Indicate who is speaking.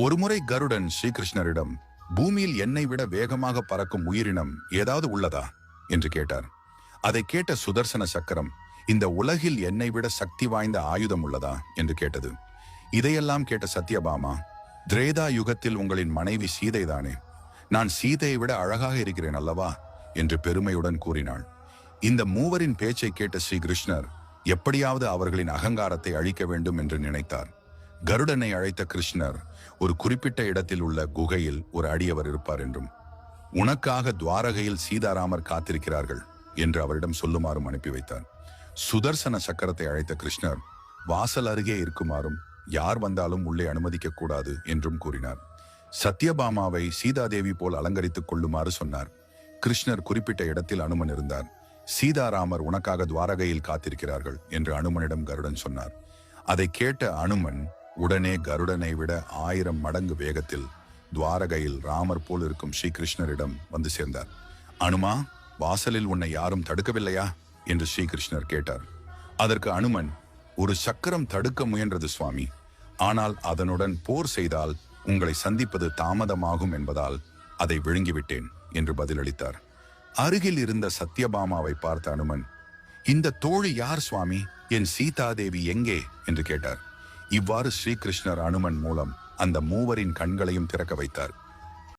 Speaker 1: ஒருமுறை கருடன் ஸ்ரீகிருஷ்ணரிடம், பூமியில் என்னை விட வேகமாக பறக்கும் உயிரினம் ஏதாவது உள்ளதா என்று கேட்டார். அதை கேட்ட சுதர்சன சக்கரம், இந்த உலகில் என்னை விட சக்தி வாய்ந்த ஆயுதம் உள்ளதா என்று கேட்டது. இதையெல்லாம் கேட்ட சத்யபாமா, திரேதா யுகத்தில் உங்களின் மனைவி சீதைதானே, நான் சீதையை விட அழகாக இருக்கிறேன் அல்லவா என்று பெருமையுடன் கூறினாள். இந்த மூவரின் பேச்சை கேட்ட ஸ்ரீகிருஷ்ணர் எப்படியாவது அவர்களின் அகங்காரத்தை அழிக்க வேண்டும் என்று நினைத்தார். கருடனை அழைத்த கிருஷ்ணர், ஒரு குறிப்பிட்ட இடத்தில் உள்ள குகையில் ஒரு அடியவர் இருப்பார் என்றும், உனக்காக துவாரகையில் சீதாராமர் காத்திருக்கிறார்கள் என்று அவரிடம் சொல்லுமாறும் அனுப்பி வைத்தார். சுதர்சன சக்கரத்தை அழைத்த கிருஷ்ணர், வாசல் அருகே இருக்குமாறும் யார் வந்தாலும் உள்ளே அனுமதிக்க கூடாது என்றும் கூறினார். சத்யபாமாவை சீதாதேவி போல் அலங்கரித்துக் கொள்ளுமாறு சொன்னார். கிருஷ்ணர் குறிப்பிட்ட இடத்தில் அனுமன் இருந்தார். சீதாராமர் உனக்காக துவாரகையில் காத்திருக்கிறார்கள் என்று அனுமனிடம் கருடன் சொன்னார். அதை கேட்ட அனுமன் உடனே கருடனை விட 1000 மடங்கு வேகத்தில் துவாரகையில் ராமர் போல் இருக்கும் ஸ்ரீகிருஷ்ணரிடம் வந்து சேர்ந்தார். அனுமா, வாசலில் உன்னை யாரும் தடுக்கவில்லையா என்று ஸ்ரீகிருஷ்ணர் கேட்டார். அதற்கு அனுமன், ஒரு சக்கரம் தடுக்க முயன்றது சுவாமி, ஆனால் அதனுடன் போர் செய்தால் உங்களை சந்திப்பது தாமதமாகும் என்பதால் அதை விழுங்கிவிட்டேன் என்று பதிலளித்தார். அருகில் இருந்த சத்யபாமாவை பார்த்த அனுமன், இந்த தோழி யார் சுவாமி, என் சீதாதேவி எங்கே என்று கேட்டார். இவ்வாறு ஸ்ரீகிருஷ்ணர் அனுமன் மூலம் அந்த மூவரின் கண்களையும் திறக்க வைத்தார்.